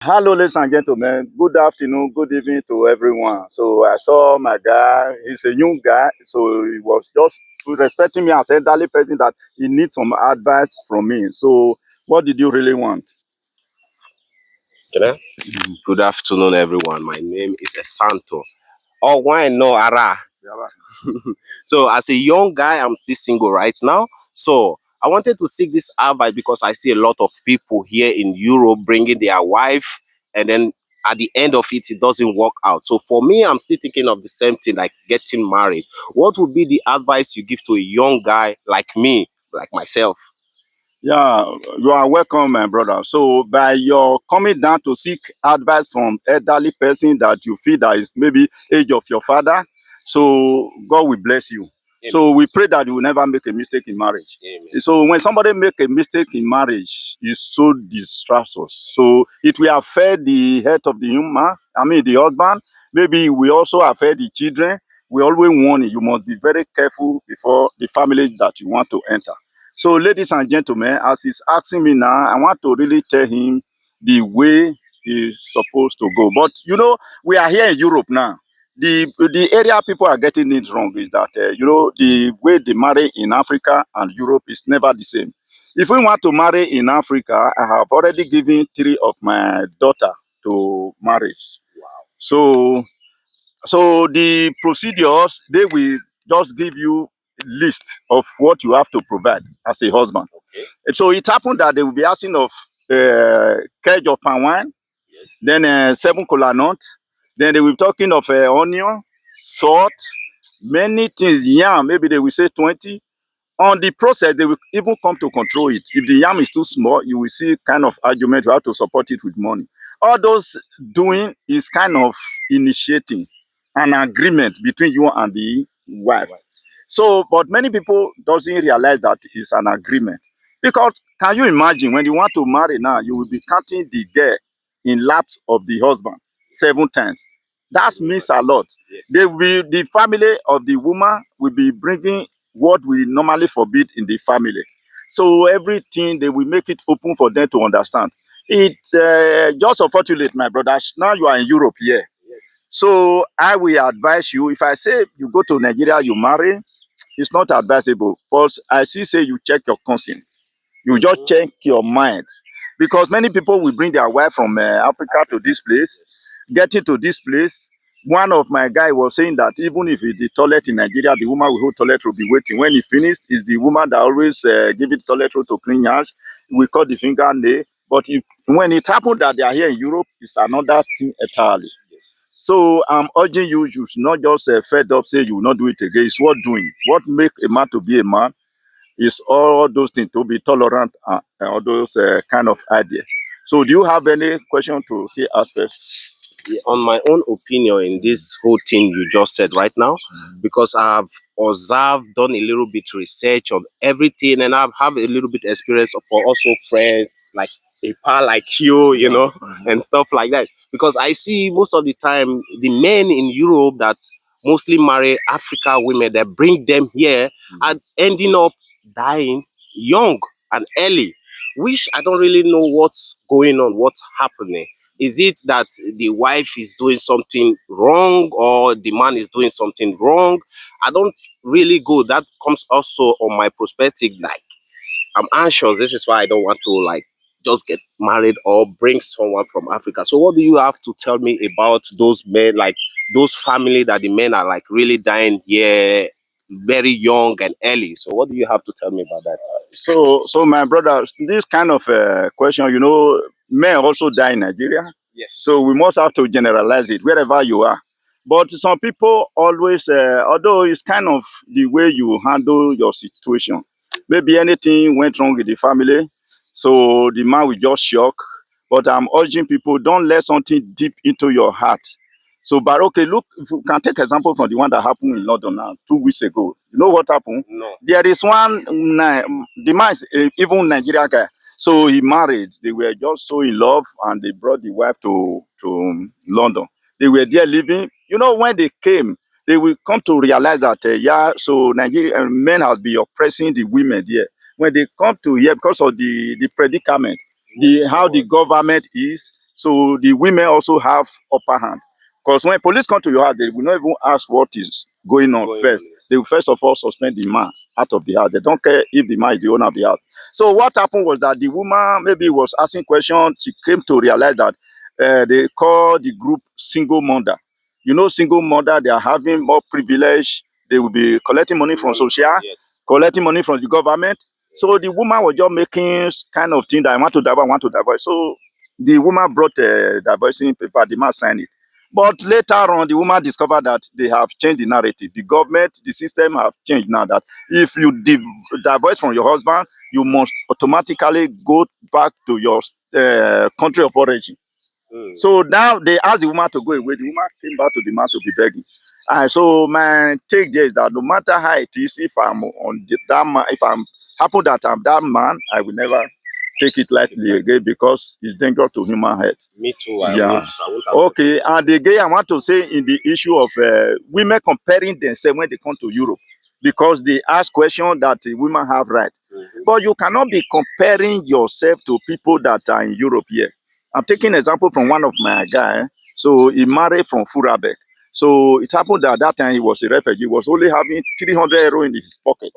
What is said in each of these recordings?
Hello, ladies and gentlemen. Good afternoon, good evening to everyone. So I saw my guy. He's a young guy, so he was just respecting me as an elderly person that he needs some advice from me. So, what did you really want? Yeah. Good afternoon, everyone. My name is Esanto. Oh, why no Ara? So, as a young guy, I'm still single right now. So, I wanted to seek this advice because I see a lot of people here in Europe bringing their wife, and then at the end of it, it doesn't work out. So, for me, I'm still thinking of the same thing, like getting married. What would be the advice you give to a young guy like me, like myself? Yeah, you are welcome, my brother. So, by your coming down to seek advice from elderly person that you feel that is maybe age of your father, so God will bless you. So Amen. we pray that you will never make a mistake in marriage. Amen. So when somebody make a mistake in marriage, it's so disastrous. So it will affect the health of the human, the husband. Maybe it will also affect the children. We always warn you, you must be very careful before the family that you want to enter. So, ladies and gentlemen, as he's asking me now, I want to really tell him the way he's supposed to go. But we are here in Europe now. The area people are getting it wrong is that the way they marry in Africa and Europe is never the same. If we want to marry in Africa, I have already given three of my daughter to marriage. So the procedures, they will just give you list of what you have to provide as a husband. Okay. And so it happened that they will be asking of keg of palm wine, Yes. then 7 kola nut, then they will be talking of onion, salt, many things, yam, maybe they will say 20. On the process, they will even come to control it. If the yam is too small, you will see kind of argument, you have to support it with money. All those doing is kind of initiating an agreement between you and the wife. So, but many people doesn't realize that it's an agreement. Because can you imagine when you want to marry now, you will be counting the girl in laps of the husband 7 times. That means a lot. Yes. They will, the family of the woman will be bringing what we normally forbid in the family. So everything they will make it open for them to understand. It just unfortunate, my brothers. Now you are in Europe here. Yes. So I will advise you. If I say you go to Nigeria, you marry, it's not advisable. But I still say you check your conscience. You just check your mind, because many people will bring their wife from Africa to this place, getting to this place. One of my guy was saying that even if it's the toilet in Nigeria, the woman who hold toilet will be waiting. When he finished, it's the woman that always give it toilet roll to clean house. We call the fingernail. But when it happened that they are here in Europe, it's another thing entirely. So I'm urging you, you should not just fed up, say you will not do it again. It's what doing. What make a man to be a man is all those things, to be tolerant and all those kind of idea. So do you have any question to say us first? On my own opinion in this whole thing you just said right now, because I've observed, done a little bit research on everything, and I've have a little bit experience for also friends like a pal like you know, and stuff like that. Because I see most of the time the men in Europe that mostly marry Africa women that bring them here are ending up dying young and early, which I don't really know what's going on, what's happening. Is it that the wife is doing something wrong or the man is doing something wrong? I don't really go. That comes also on my perspective. Like, I'm anxious. This is why I don't want to like just get married or bring someone from Africa. So what do you have to tell me about those men, like those family that the men are like really dying here very young and early? So what do you have to tell me about that? So my brother, this kind of question, men also die in Nigeria. Yes. So we must have to generalize it wherever you are. But some people always, although it's kind of the way you handle your situation. Maybe anything went wrong with the family, so the man will just shock. But I'm urging people, don't let something deep into your heart. So, but okay, look, if you can take example from the one that happened in London now, 2 weeks ago. You know what happened? No. There is one, the man is even Nigerian guy. So he married. They were just so in love, and they brought the wife to London. They were there living. When they came, they will come to realize that so Nigerian men have been oppressing the women there. When they come to here, because of the predicament, how the government is. So the women also have upper hand. Because when police come to your house, they will not even ask what is going on first. They will first of all suspend the man out of the house. They don't care if the man is the owner of the house. So what happened was that the woman maybe was asking questions. She came to realize that they call the group single mother. You know, single mother, they are having more privilege. They will be collecting money from social, Yes. collecting money from the government. So the woman was just making kind of thing that I want to divorce, I want to divorce. So the woman brought a divorcing paper, the man signed it. But later on, the woman discovered that they have changed the narrative. The government, the system have changed now that if you divorce from your husband, you must automatically go back to your country of origin. So now they asked the woman to go away. The woman came back to the man to be begging. And so my take there is that no matter how it is, if I'm on that man, if I'm happen that I'm that man, I will never take it lightly again because it's dangerous to human health. Me too. Yeah. I won't Okay, and again, I want to say in the issue of women comparing themselves when they come to Europe, because they ask questions that the women have right. But you cannot be comparing yourself to people that are in Europe here. I'm taking example from one of my guy. So he married from Furabek. So it happened that that time he was a refugee. He was only having 300 euro in his pocket.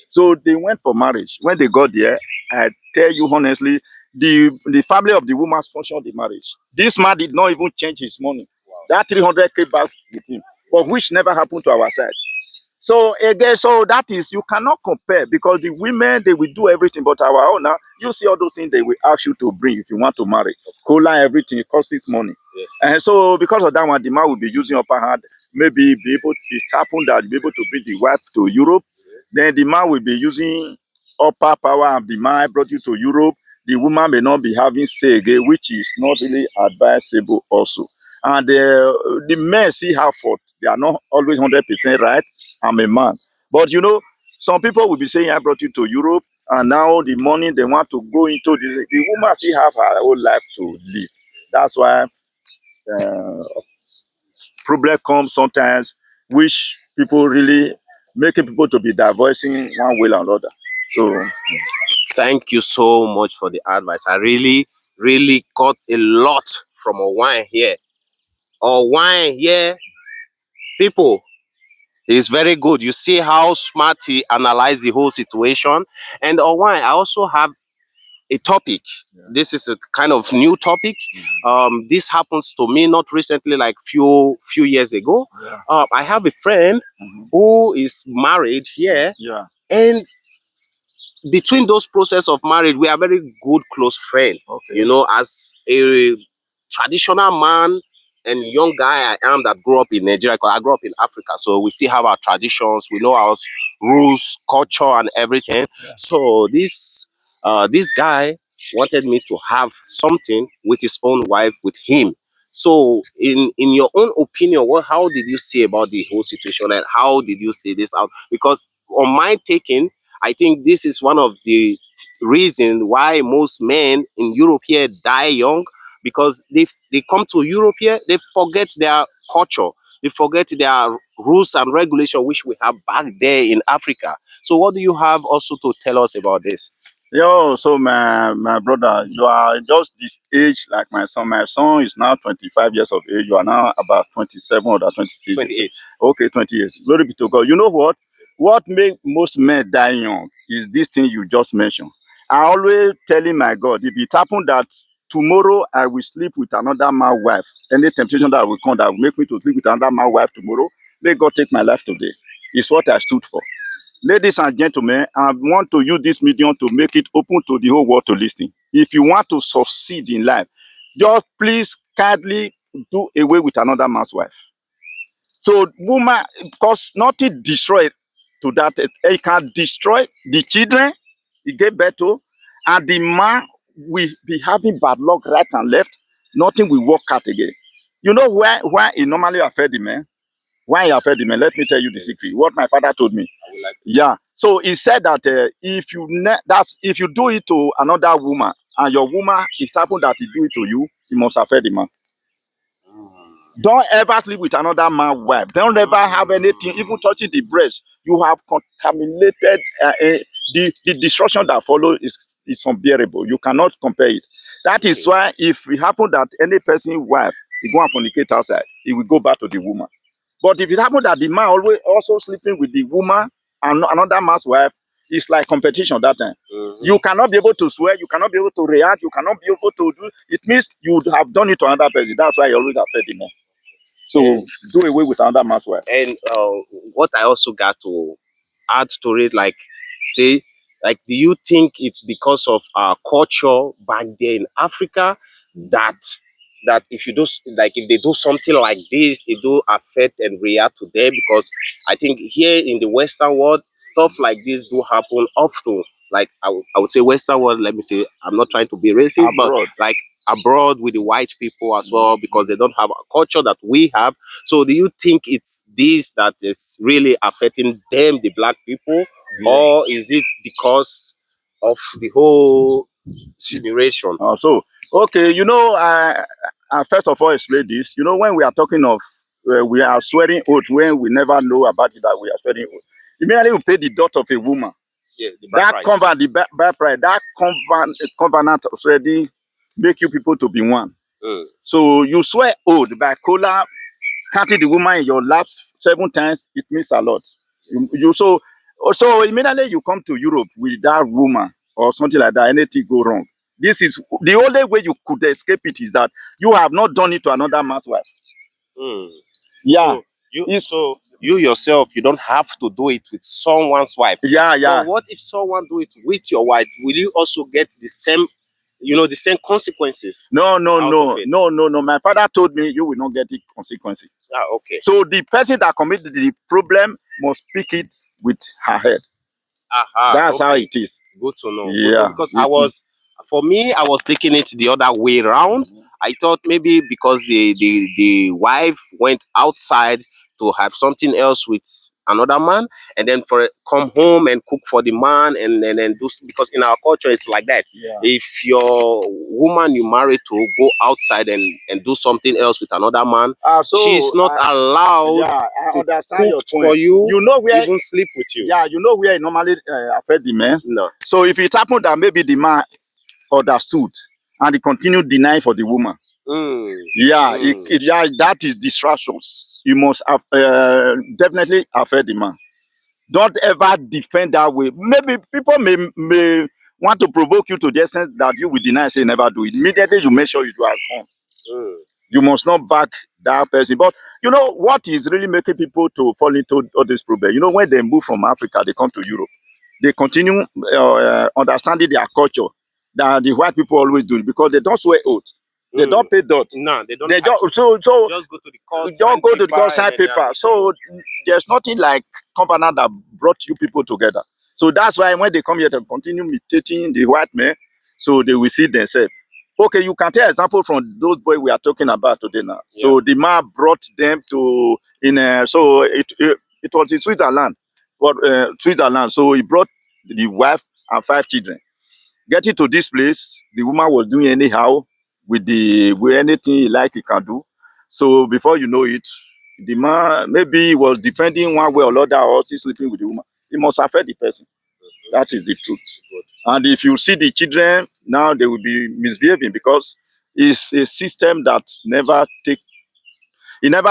So they went for marriage. When they got there, I tell you honestly, the family of the woman sponsored the marriage. This man did not even change his money. That 300 came back with him, but which never happened to our side. So again, so that is you cannot compare because the women they will do everything, but our own now you see all those things they will ask you to bring if you want to marry. Cola, everything it costs money. Yes. And so because of that one, the man will be using upper hand, maybe be able it happen that be able to bring the wife to Europe. Then the man will be using upper power and the man brought you to Europe. The woman may not be having say again, which is not really advisable also. And the men see how fault. They are not always 100% right. I'm a man. But you know, some people will be saying, I brought you to Europe, and now the money they want to go into this. The woman still have her whole life to live. That's why problem comes sometimes, which people really making people to be divorcing one way or another. So Thank you so much for the advice. I really got a lot from Owan here. Owan here, people, is very good. You see how smart he analyzed the whole situation. And Owan, I also have a topic. This is a kind of new topic. This happens to me not recently, like few years ago. I have a friend who is married here, yeah, and between those process of marriage, we are very good close friend. okay. You know, as a traditional man and young guy I am that grew up in Nigeria, because I grew up in Africa, so we still have our traditions, we know our rules, culture, and everything. So this guy wanted me to have something with his own wife with him. So, in your own opinion, how did you see about the whole situation, and how did you see this out? Because on my taking, I think this is one of the reasons why most men in Europe here die young, because they come to Europe here, they forget their culture, they forget their rules and regulation which we have back there in Africa. So what do you have also to tell us about this? Yo, so my brother, you are just this age like my son. My son is now 25 years of age. You are now about 27 or 26. 28. Okay, 28. Glory be to God. You know what? What make most men die young is this thing you just mentioned. I always telling my God, if it happen that tomorrow I will sleep with another man's wife, any temptation that will come that will make me to sleep with another man's wife tomorrow, may God take my life today. It's what I stood for. Ladies and gentlemen, I want to use this medium to make it open to the whole world to listen. If you want to succeed in life, just please kindly do away with another man's wife. So, woman, because nothing destroyed to that, it can destroy the children he gave birth to, and the man will be having bad luck right and left. Nothing will work out again. You know why it normally affect the man? Why he affect the man? Let me tell you the secret. What my father told me. Yeah. So he said that if you do it to another woman and your woman, it happened that he do it to you, it must affect the man. Don't ever sleep with another man's wife. Don't ever have anything, even touching the breast. You have contaminated the destruction that follows is unbearable. You cannot compare it. That is why if it happen that any person wife is go and fornicate outside, he will go back to the woman. But if it happen that the man always also sleeping with the woman and another man's wife, it's like competition that time. You cannot be able to swear, you cannot be able to react, you cannot be able to do. It means you would have done it to another person. That's why you always affect the man. So And- do away with another man's wife. And what I also got to add to it, like, say, like, do you think it's because of our culture back there in Africa that if you do like if they do something like this, it do affect and react to them? Because I think here in the Western world, stuff like this do happen often. Like I would say Western world. Let me say, I'm not trying to be racist, but Abroad. like abroad with the white people as well, because they don't have a culture that we have. So do you think it's this that is really affecting them, the black people, or is it because of the whole simulation? So, okay, I first of all explain this. When we are talking of we are swearing oath when we never know about it that we are swearing oath. Immediately we pay the dot of a woman. Yeah, the bride That price. covenant, the bride price, that covenant already make you people to be one. So you swear oath by Kola, counting the woman in your laps 7 times, it means a lot. So immediately you come to Europe with that woman or something like that, anything go wrong. This is the only way you could escape it is that you have not done it to another man's wife. Yeah. So you yourself, you don't have to do it with someone's wife. Yeah. But what if someone do it with your wife? Will you also get the same, the same consequences? No. of it? No. My father told me you will not get the consequences. Okay. So the person that committed the problem must pick it with her head. That's how Okay. it is. Good to know. Yeah. Because I was taking it the other way around. I thought maybe because the wife went outside to have something else with another man, and then come home and cook for the man, and do, because in our culture it's like that. Yeah. If your woman you married to go outside and do something else with another man, she's not allowed I to understand your cook point. for you, You know where even sleep with you. Yeah, you know where it normally affect the man. No. So if it happened that maybe the man understood and he continued denying for the woman, that is distractions. You must definitely affect the man. Don't ever defend that way. Maybe people may want to provoke you to the extent that you will deny, say never do it. Immediately you make sure you are gone. You must not back that person. But you know what is really making people to fall into all this problem? When they move from Africa, they come to Europe. They continue understanding their culture that the white people always do because they don't swear oath. They don't pay dot. No, they don't. They have just to. so Just go to the court. don't go to the court, sign paper. So there's nothing like covenant that brought you people together. So that's why when they come here to continue imitating the white men, so they will see themselves. Okay, you can take example from those boys we are talking about today now. So the man brought them to so it was in Switzerland, but Switzerland. So he brought the wife and 5 children. Getting to this place, the woman was doing anyhow with anything he like he can do. So before you know it, the man maybe he was defending one way or another or still sleeping with the woman. It must affect the person. That is the truth. And if you see the children now, they will be misbehaving because it's a system that never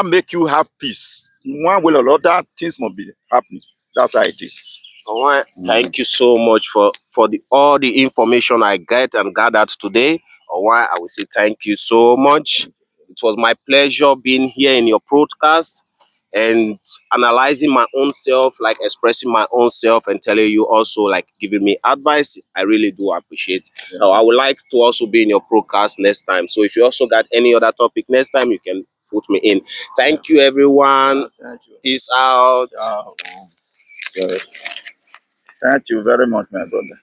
make you have peace. One way or another, things must be happening. That's how it is. Alright, thank you so much for all the information I get and gathered today. Alright, I will say thank you so much. It was my pleasure being here in your broadcast and analyzing my own self, like expressing my own self and telling you also, like giving me advice. I really do appreciate. I would like to also be in your broadcast next time. So if you also got any other topic next time, you can put me in. Thank you, everyone. Thank you. Peace out. Thank you very much, my brother.